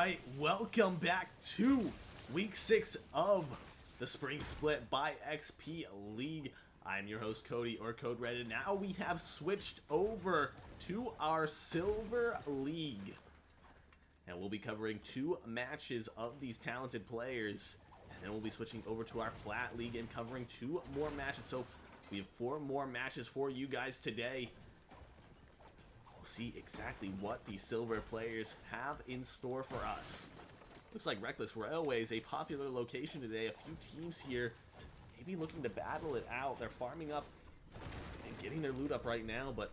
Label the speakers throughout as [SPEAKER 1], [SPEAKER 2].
[SPEAKER 1] Alright, welcome back to week 6 of the Spring Split by XP League. I'm your host Cody, or Code Red, and now we have switched over to our Silver League. And we'll be covering 2 matches of these talented players. And then we'll be switching over to our Plat League and covering 2 more matches. So we have 4 more matches for you guys today. We'll see exactly what these silver players have in store for us. Looks like Reckless Railway, a popular location today. A few teams here maybe looking to battle it out. They're farming up and getting their loot up right now, but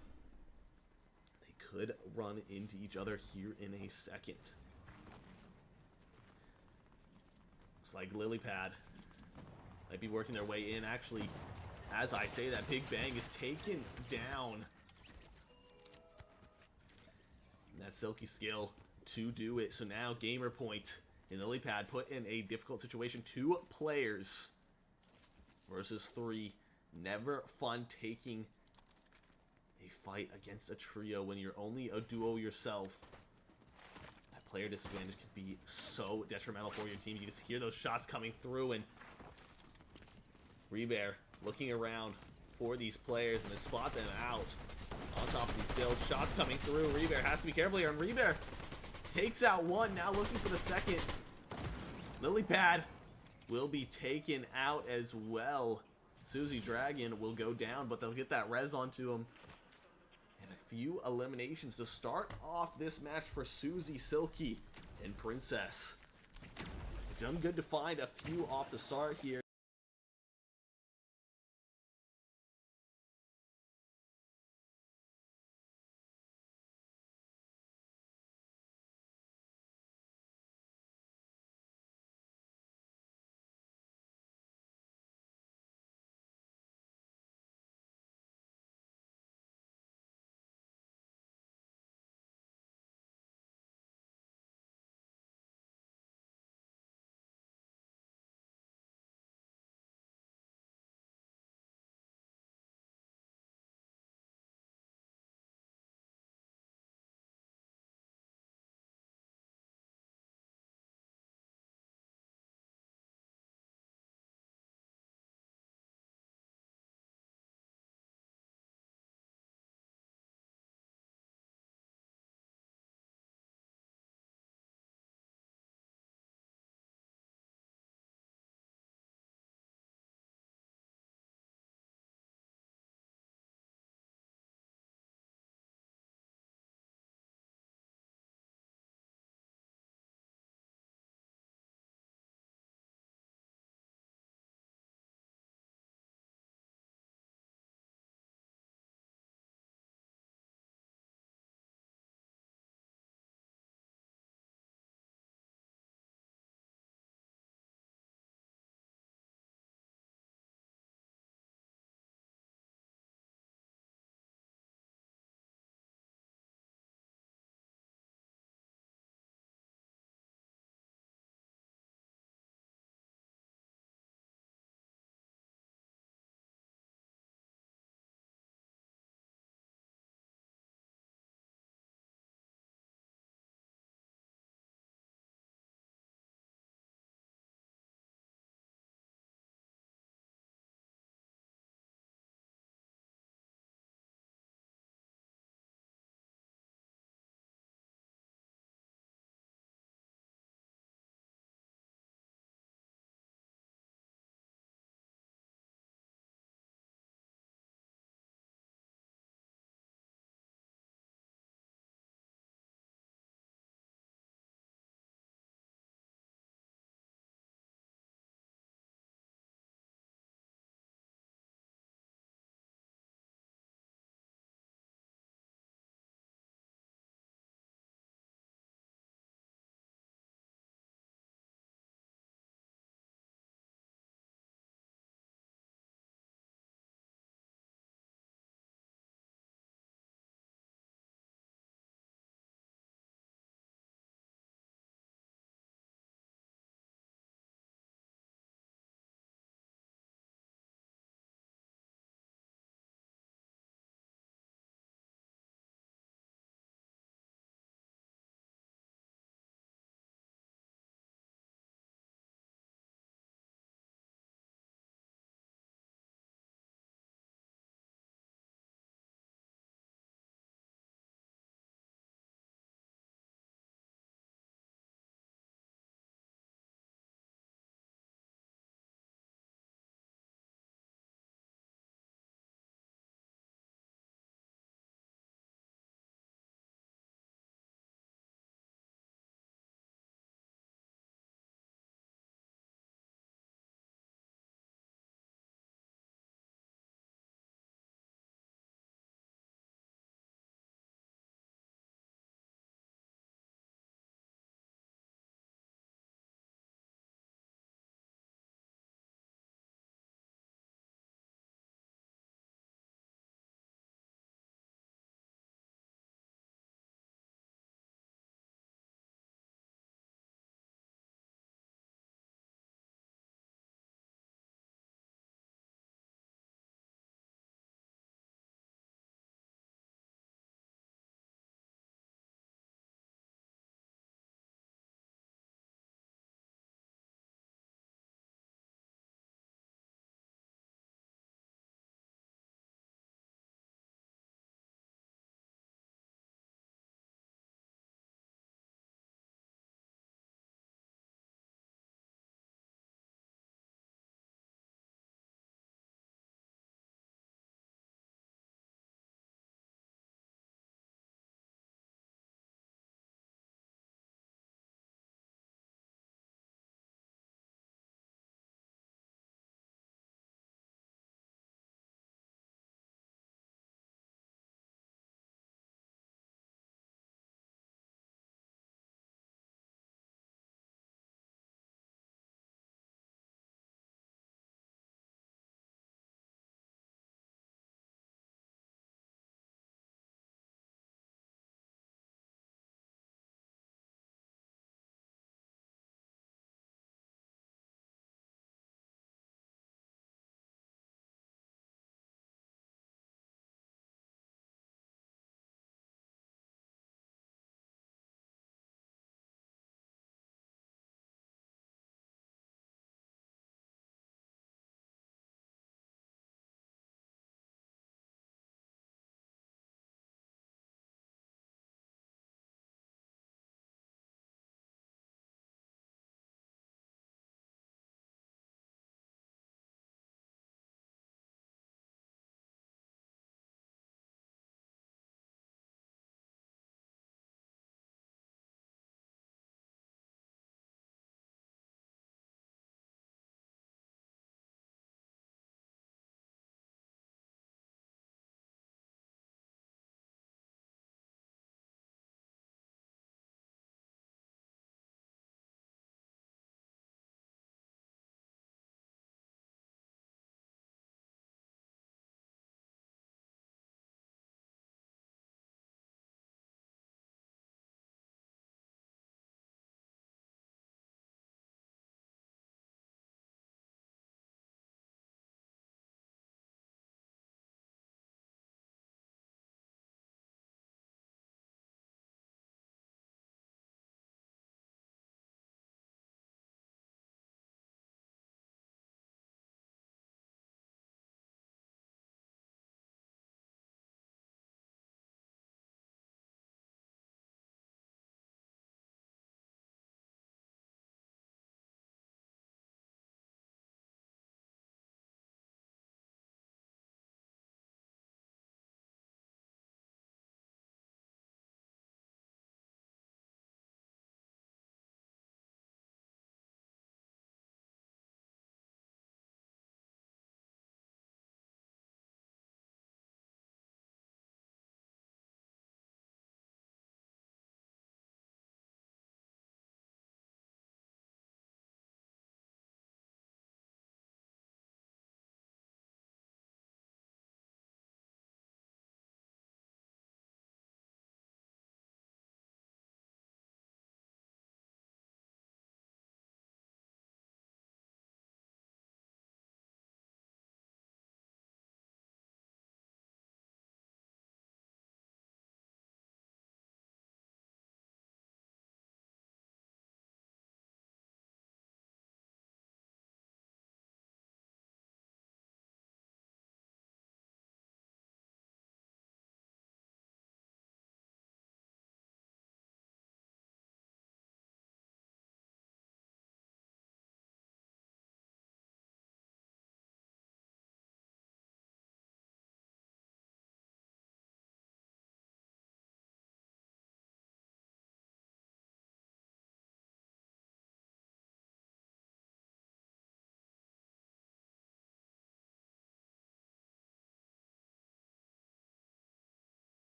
[SPEAKER 1] they could run into each other here in a second. Looks like Lilypad might be working their way in. Actually, as I say that, Big Bang is taken down. And that Silky skill to do it. So now Gamer Point and Lilypad put in a difficult situation. 2 players versus 3. Never fun taking a fight against a trio when you're only a duo yourself. That player disadvantage can be so detrimental for your team. You can hear those shots coming through, and Rebear looking around for these players and then spot them out. On top of these builds, shots coming through. Rebear has to be careful here, and Rebear takes out one, now looking for the second. Lilypad will be taken out as well. Susie Dragon will go down, but they'll get that res onto him. And a few eliminations to start off this match for Susie, Silky, and Princess. They've done good to find a few off the start here.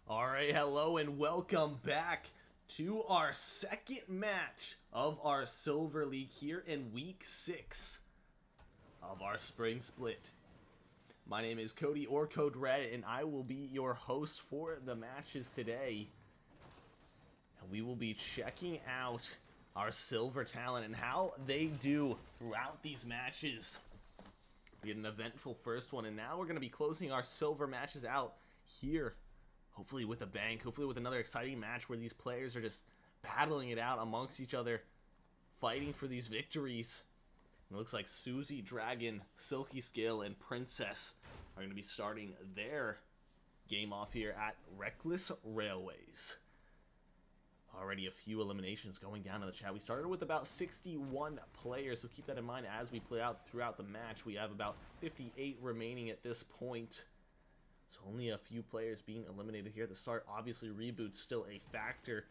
[SPEAKER 1] Alright, hello and welcome back to our second match of our Silver League here in Week 6 of our Spring Split. My name is Cody or Code Red, and I will be your host for the matches today. And we will be checking out our Silver talent and how they do throughout these matches. We had an eventful first one, and now we're going to be closing our Silver matches out here. Hopefully with a bang, hopefully with another exciting match where these players are just battling it out amongst each other, fighting for these victories. And it looks like Susie, Dragon, Silky Scale, and Princess are going to be starting their game off here at Reckless Railways. Already a few eliminations going down in the chat. We started with about 61 players, so keep that in mind as we play out throughout the match. We have about 58 remaining at this point. So only a few players being eliminated here at the start. Obviously, reboot's still a factor.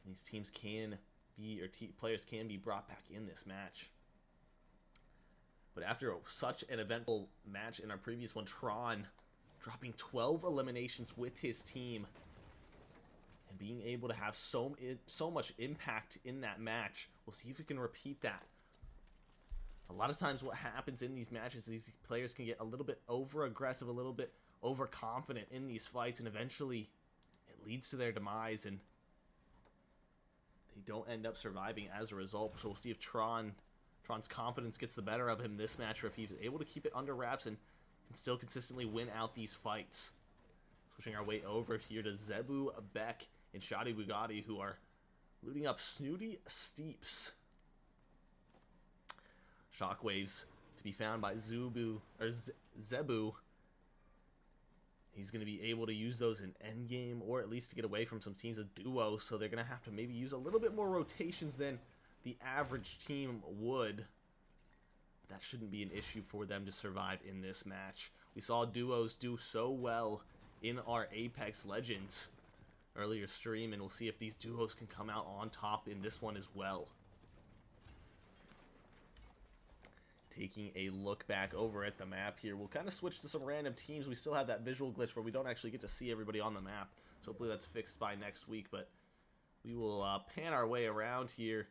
[SPEAKER 1] These teams can be, or players can be brought back in this match. But after such an eventful match in our previous one, Tron dropping 12 eliminations with his team and being able to have so much impact in that match. We'll see if we can repeat that. A lot of times what happens in these matches, these players can get a little bit over-aggressive, a little bit overconfident in these fights, and eventually it leads to their demise and they don't end up surviving as a result. So we'll see if Tron's confidence gets the better of him this match, or if he's able to keep it under wraps and can still consistently win out these fights. Switching our way over here to Zebu, Beck, and Shoddy Bugatti, who are looting up Snooty Steeps. Shockwaves to be found by Zebu. He's going to be able to use those in endgame, or at least to get away from some teams of duo, so they're going to have to maybe use a little bit more rotations than the average team would. That shouldn't be an issue for them to survive in this match. We saw duos do so well in our Apex Legends earlier stream, and we'll see if these duos can come out on top in this one as well. Taking a look back over at the map here, we'll kind of switch to some random teams. We still have that visual glitch where we don't actually get to see everybody on the map, so hopefully that's fixed by next week. But we will pan our way around here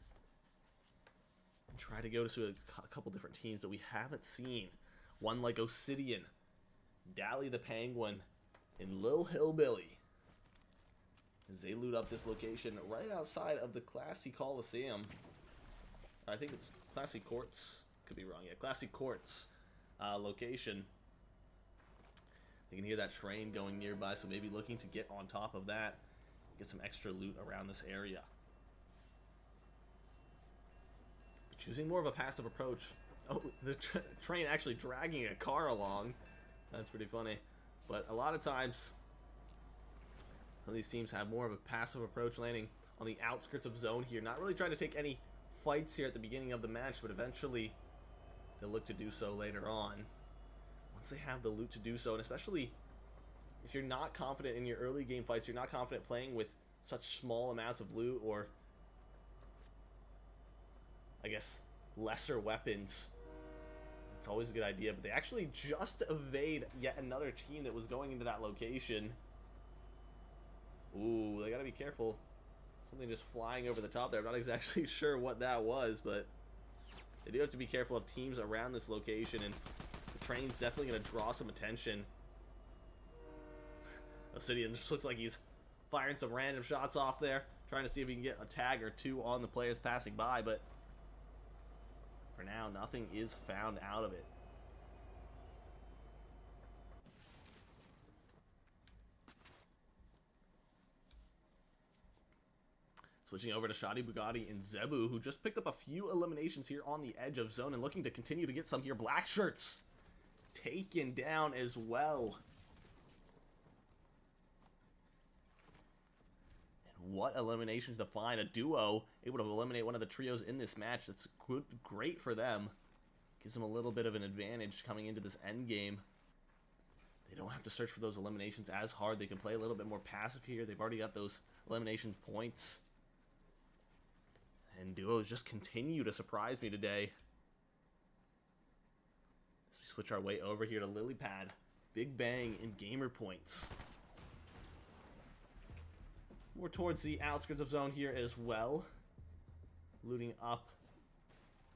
[SPEAKER 1] and try to go to a couple different teams that we haven't seen. One like Obsidian, Dally the Penguin, and Lil Hillbilly, as they loot up this location right outside of the Classy Coliseum. I think it's Classy Courts. Could be wrong. Yeah, Classy Courts location. You can hear that train going nearby, so maybe looking to get on top of that, get some extra loot around this area. But choosing more of a passive approach. Oh, the train actually dragging a car along. That's pretty funny. But a lot of times, some of these teams have more of a passive approach, landing on the outskirts of zone here. Not really trying to take any fights here at the beginning of the match, but eventually they'll look to do so later on once they have the loot to do so. And especially if you're not confident in your early game fights, you're not confident playing with such small amounts of loot, or I guess lesser weapons, it's always a good idea. But they actually just evade yet another team that was going into that location. Ooh, they gotta be careful. Something just flying over the top there. I'm not exactly sure what that was, but they do have to be careful of teams around this location, and the train's definitely going to draw some attention. Obsidian just looks like he's firing some random shots off there, trying to see if he can get a tag or two on the players passing by, but for now, nothing is found out of it. Switching over to Shoddy Bugatti and Zebu, who just picked up a few eliminations here on the edge of zone and looking to continue to get some here. Black Shirts taken down as well. And what eliminations to find. A duo able to eliminate one of the trios in this match. That's great for them. Gives them a little bit of an advantage coming into this end game. They don't have to search for those eliminations as hard. They can play a little bit more passive here. They've already got those elimination points. And duos just continue to surprise me today. As we switch our way over here to Lilypad, Big Bang, and Gamer Points. More towards the outskirts of zone here as well. Looting up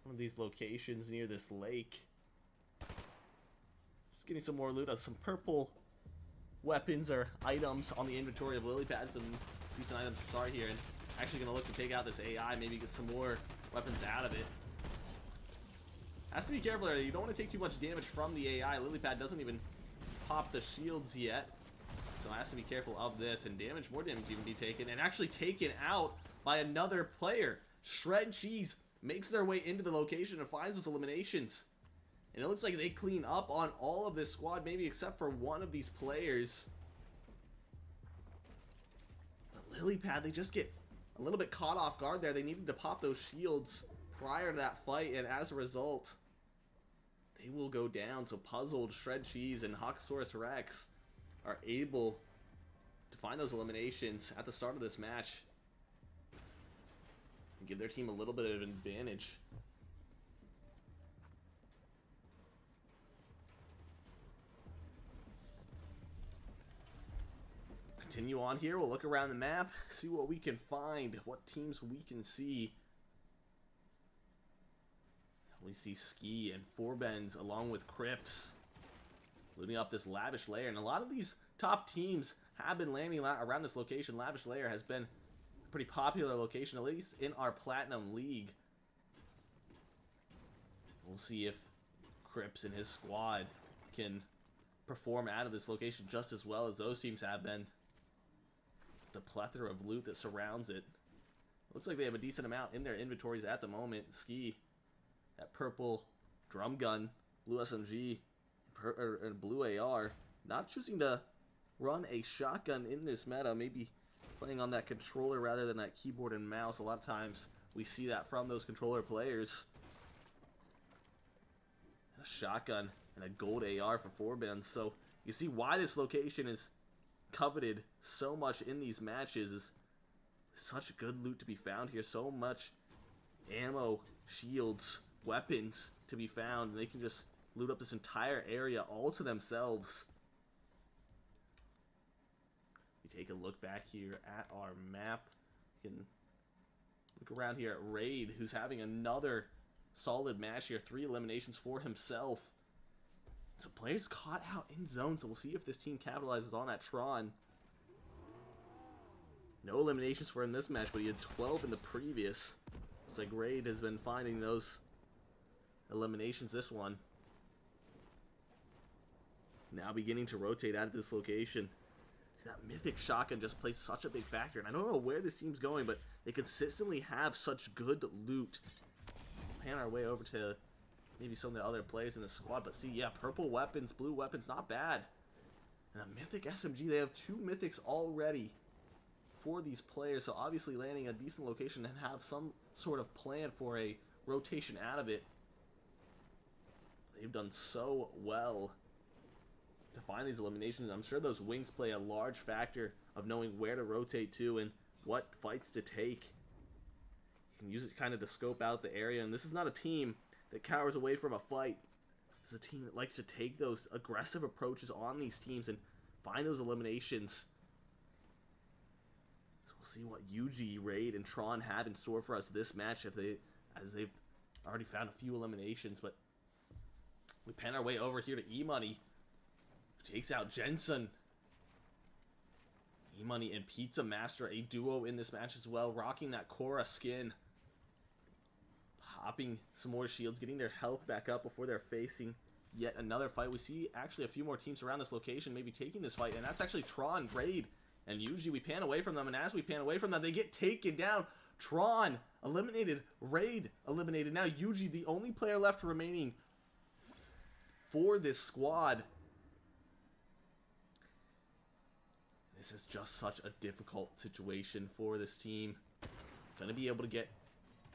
[SPEAKER 1] one of these locations near this lake. Just getting some more loot of some purple weapons or items on the inventory of lily pads. Some decent items to start here. And actually going to look to take out this AI. Maybe get some more weapons out of it. Has to be careful there. You don't want to take too much damage from the AI. Lily pad doesn't even pop the shields yet. So has to be careful of this, and more damage even be taken, and actually taken out by another player. Shred Cheese makes their way into the location and finds those eliminations. And it looks like they clean up on all of this squad, maybe except for one of these players. But Lilypad, they just get a little bit caught off guard there. They needed to pop those shields prior to that fight, and as a result, they will go down. So Puzzled, Shred Cheese, and Hawkosaurus Rex are able to find those eliminations at the start of this match and give their team a little bit of an advantage. Continue on here. We'll look around the map, see what we can find, what teams we can see. We see Ski and Forbens along with Crips looting up this Lavish Lair, and a lot of these top teams have been landing around this location. Lavish Lair has been a pretty popular location, at least in our Platinum League. We'll see if Crips and his squad can perform out of this location just as well as those teams have been. The plethora of loot that surrounds it. Looks like they have a decent amount in their inventories at the moment. Ski, that purple drum gun, blue SMG, and blue AR. Not choosing to run a shotgun in this meta. Maybe playing on that controller rather than that keyboard and mouse. A lot of times we see that from those controller players. A shotgun and a gold AR for Forbens. So you see why this location is coveted so much in these matches. Is such good loot to be found here. So much ammo, shields, weapons to be found. And they can just loot up this entire area all to themselves. We take a look back here at our map. You can look around here at Raid, who's having another solid match here. 3 eliminations for himself. So players caught out in zone, so we'll see if this team capitalizes on that. Tron. No eliminations for him this match, but he had 12 in the previous. Looks like Raid has been finding those eliminations this one. Now beginning to rotate out of this location. See, that mythic shotgun just plays such a big factor, and I don't know where this team's going, but they consistently have such good loot. Pan our way over to maybe some of the other players in the squad, but see, yeah, purple weapons, blue weapons, not bad. And a mythic SMG, they have 2 mythics already for these players, so obviously landing a decent location and have some sort of plan for a rotation out of it. They've done so well to find these eliminations. I'm sure those wings play a large factor of knowing where to rotate to and what fights to take. You can use it kind of to scope out the area, and this is not a team that cowers away from a fight. This is a team that likes to take those aggressive approaches on these teams and find those eliminations. So we'll see what UG, Raid, and Tron have in store for us this match, as they've already found a few eliminations. But we pan our way over here to E-Money, who takes out Jensen. E-Money and Pizza Master, a duo in this match as well, rocking that Korra skin. Popping some more shields, getting their health back up before they're facing yet another fight. We see actually a few more teams around this location maybe taking this fight, and that's actually Tron, Raid, and usually we pan away from them, and as we pan away from them, they get taken down. Tron eliminated, Raid eliminated. Now Yuji, the only player left remaining for this squad. This is just such a difficult situation for this team. Gonna be able to get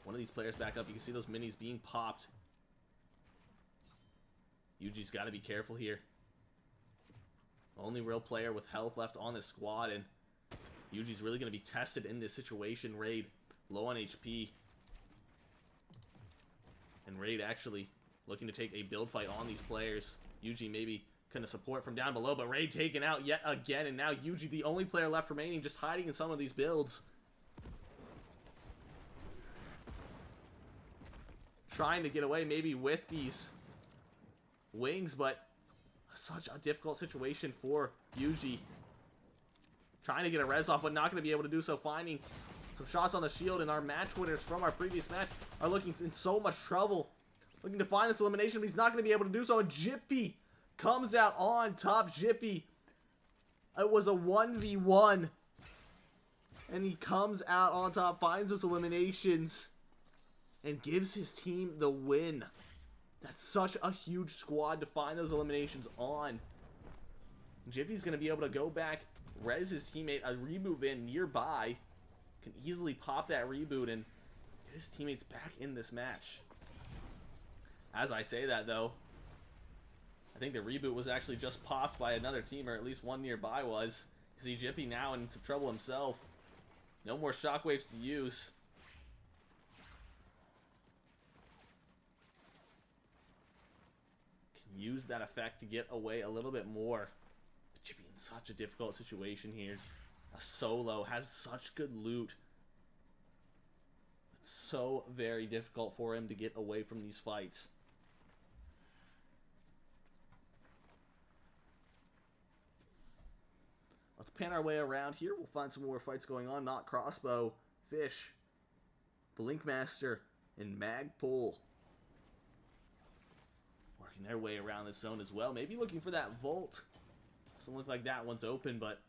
[SPEAKER 1] one of these players back up. You can see those minis being popped. Yuji's got to be careful here. Only real player with health left on this squad, and Yuji's really going to be tested in this situation. Raid low on HP. And Raid actually looking to take a build fight on these players. Yuji maybe Couldn't support from down below, but Ray taken out yet again, and now Yuji, the only player left remaining, just hiding in some of these builds. Trying to get away maybe with these wings, but such a difficult situation for Yuji. Trying to get a res off, but not going to be able to do so. Finding some shots on the shield, and our match winners from our previous match are looking in so much trouble. Looking to find this elimination, but he's not going to be able to do so, and Jippy comes out on top. Jippy, it was a 1v1, and he comes out on top, finds those eliminations, and gives his team the win. That's such a huge squad to find those eliminations on. Jippy's going to be able to go back, res his teammate, a reboot in nearby, can easily pop that reboot and get his teammates back in this match. As I say that, though, I think the reboot was actually just popped by another team, or at least one nearby was. You see Jippy now in some trouble himself. No more shockwaves to use. Can use that effect to get away a little bit more. But Jippy in such a difficult situation here. A solo, has such good loot. It's so very difficult for him to get away from these fights. Let's pan our way around here. We'll find some more fights going on. Not Crossbow, Fish, Blinkmaster, and Magpul working their way around this zone as well. Maybe looking for that Volt. Doesn't look like that one's open, but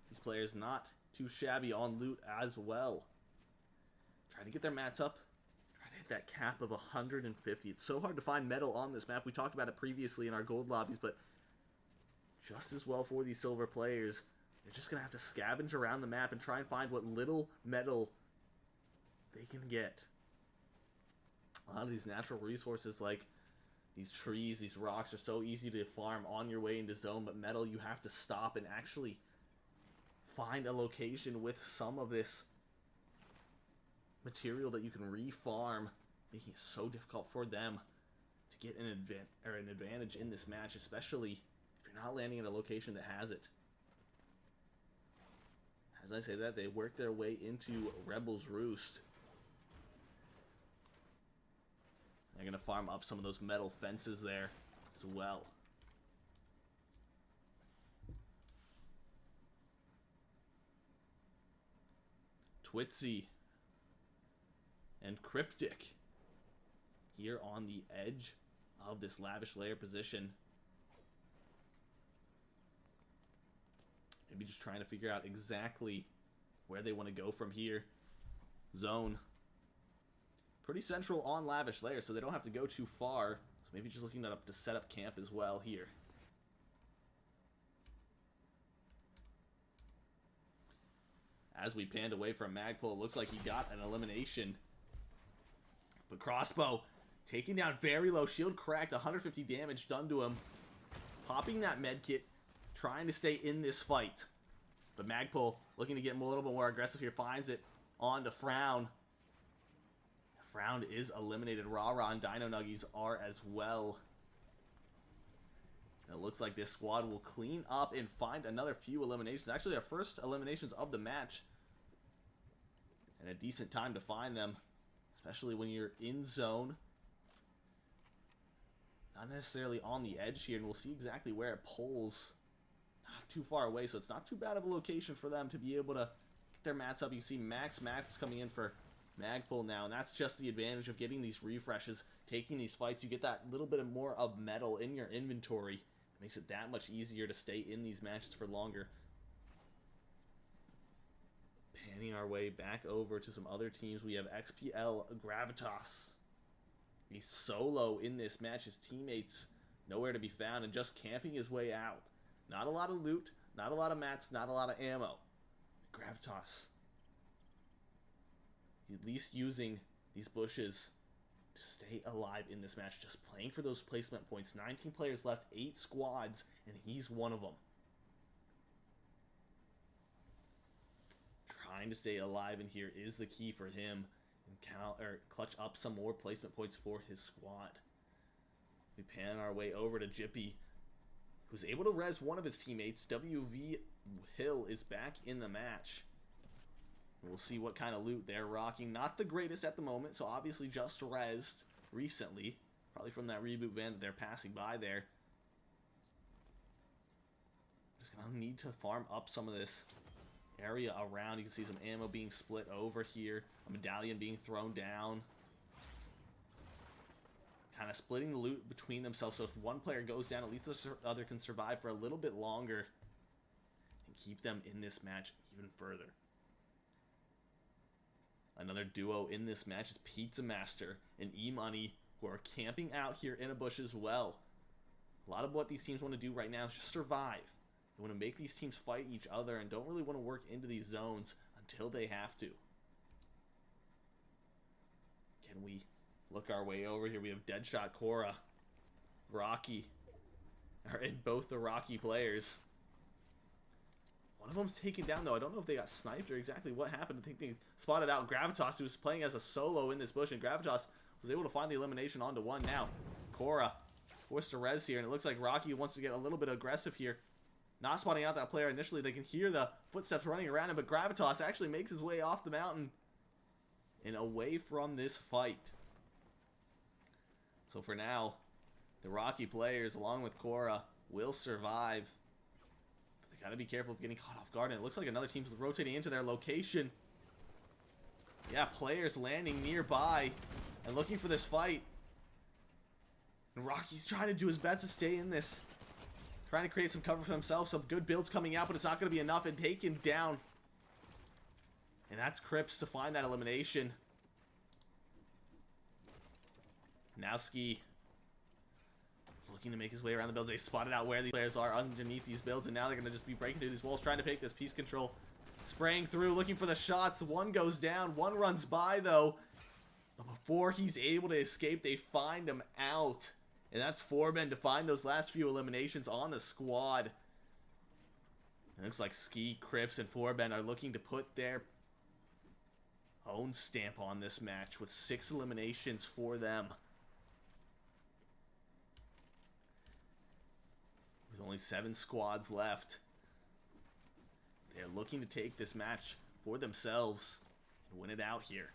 [SPEAKER 1] these players not too shabby on loot as well. Trying to get their mats up. Trying to hit that cap of 150. It's so hard to find metal on this map. We talked about it previously in our gold lobbies, but just as well for these silver players. They're just going to have to scavenge around the map and try and find what little metal they can get. A lot of these natural resources like these trees, these rocks are so easy to farm on your way into zone, but metal you have to stop and actually find a location with some of this material that you can re-farm, making it so difficult for them to get an advantage in this match, especially if you're not landing at a location that has it. As I say that, they work their way into Rebel's Roost. They're going to farm up some of those metal fences there as well. Twitsy and Cryptic here on the edge of this Lavish Lair position. Maybe just trying to figure out exactly where they want to go from here. Zone. Pretty central on Lavish Lair, so they don't have to go too far. So maybe just looking to set up camp as well here. As we panned away from Magpul, it looks like he got an elimination. But Crossbow taking down very low. Shield cracked, 150 damage done to him. Popping that medkit, trying to stay in this fight. But Magpul looking to get a little bit more aggressive here. Finds it on to Frown. Frown is eliminated. Rah-Rah and Dino Nuggies are as well. And it looks like this squad will clean up and find another few eliminations. Actually, their first eliminations of the match. And a decent time to find them. Especially when you're in zone. Not necessarily on the edge here. And we'll see exactly where it pulls. Not too far away. So it's not too bad of a location for them to be able to get their mats up. You see Max coming in for Magpul now, and that's just the advantage of getting these refreshes, taking these fights. You get that little bit more of metal in your inventory. It makes it that much easier to stay in these matches for longer. Panning our way back over to some other teams. We have XPL Gravitas. He's solo in this match. His teammates nowhere to be found and just camping his way out. Not a lot of loot, not a lot of mats, not a lot of ammo. Gravitas, he's at least using these bushes to stay alive in this match. Just playing for those placement points. 19 players left, 8 squads, and he's one of them. Trying to stay alive in here is the key for him. And clutch up some more placement points for his squad. We pan our way over to Jippy, who's able to res one of his teammates. WV Hill is back in the match. We'll see what kind of loot they're rocking. Not the greatest at the moment, so obviously just rezzed recently. Probably from that reboot van that they're passing by there. Just gonna need to farm up some of this area around. You can see some ammo being split over here. A medallion being thrown down. Kind of splitting the loot between themselves, so if one player goes down, at least the other can survive for a little bit longer and keep them in this match even further. Another duo in this match is Pizza Master and E-Money, who are camping out here in a bush as well. A lot of what these teams want to do right now is just survive. They want to make these teams fight each other and don't really want to work into these zones until they have to. Can we look our way over here? We have Deadshot, Cora, Rocky are in both the Rocky players. One of them's taken down though. I don't know if they got sniped or exactly what happened. I think they spotted out Gravitas, who was playing as a solo in this bush, and Gravitas was able to find the elimination onto one. Now Cora forced to res here, and it looks like Rocky wants to get a little bit aggressive here. Not spotting out that player initially. They can hear the footsteps running around him, but Gravitas actually makes his way off the mountain and away from this fight. So for now, the Rocky players, along with Cora, will survive. But they gotta be careful of getting caught off guard. And it looks like another team's rotating into their location. Yeah, players landing nearby and looking for this fight. And Rocky's trying to do his best to stay in this. Trying to create some cover for himself. Some good builds coming out, but it's not going to be enough. And taken down. And that's Crips to find that elimination. Now Ski looking to make his way around the builds. They spotted out where the players are underneath these builds, and now they're going to just be breaking through these walls, trying to take this piece control. Spraying through, looking for the shots. One goes down. One runs by, though. But before he's able to escape, they find him out. And that's 4 men to find those last few eliminations on the squad. It looks like Ski, Crips, and 4 men are looking to put their own stamp on this match with 6 eliminations for them. There's only 7 squads left. They're looking to take this match for themselves and win it out here.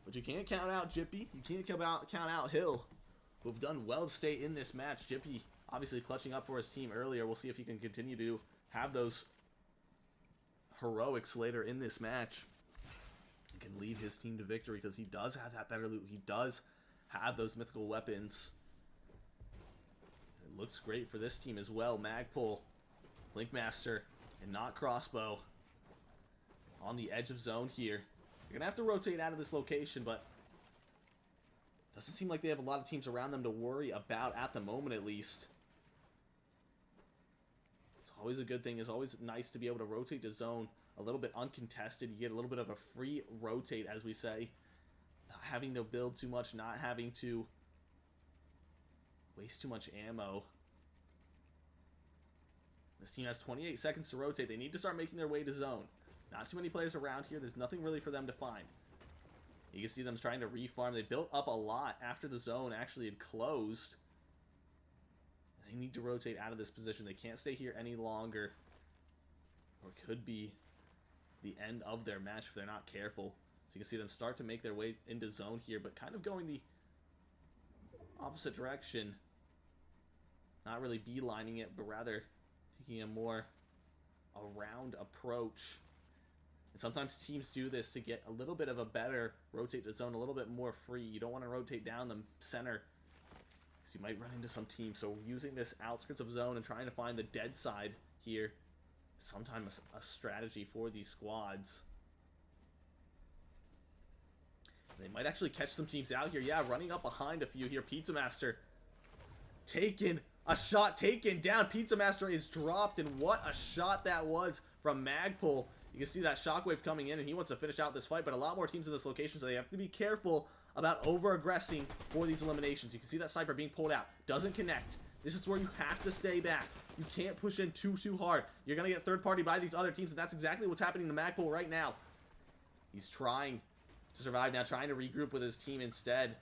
[SPEAKER 1] But you can't count out Jippy. You can't count out Hill, who have done well to stay in this match. Jippy obviously clutching up for his team earlier. We'll see if he can continue to have those heroics later in this match. He can lead his team to victory because he does have that better loot. He does have those mythical weapons. It looks great for this team as well. Magpul, Linkmaster, and not Crossbow on the edge of zone here. You're going to have to rotate out of this location, but doesn't seem like they have a lot of teams around them to worry about at the moment, at least. It's always a good thing. It's always nice to be able to rotate the zone a little bit uncontested. You get a little bit of a free rotate, as we say. Not having to build too much, not having to waste too much ammo. This team has 28 seconds to rotate. They need to start making their way to zone. Not too many players around here. There's nothing really for them to find. You can see them trying to refarm. They built up a lot after the zone actually had closed. They need to rotate out of this position. They can't stay here any longer. Or it could be the end of their match if they're not careful. So you can see them start to make their way into zone here, but kind of going the opposite direction. Not really beelining it, but rather taking a more around approach. And sometimes teams do this to get a little bit of a better rotate to zone, a little bit more free. You don't want to rotate down the center, because you might run into some teams. So using this outskirts of zone and trying to find the dead side here is sometimes a strategy for these squads. They might actually catch some teams out here. Yeah, running up behind a few here. Pizza Master taken. A shot taken down. Pizza Master is dropped, and what a shot that was from Magpul. You can see that shockwave coming in, and he wants to finish out this fight, but a lot more teams in this location, so they have to be careful about over-aggressing for these eliminations. You can see that sniper being pulled out. Doesn't connect. This is where you have to stay back. You can't push in too hard. You're going to get third-party by these other teams, and that's exactly what's happening to Magpul right now. He's trying to survive now, trying to regroup with his team instead.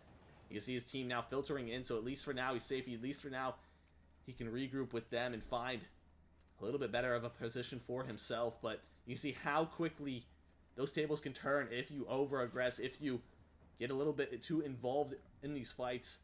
[SPEAKER 1] You can see his team now filtering in, so at least for now he's safe. At least for now he can regroup with them and find a little bit better of a position for himself. But you see how quickly those tables can turn if you over-aggress, if you get a little bit too involved in these fights.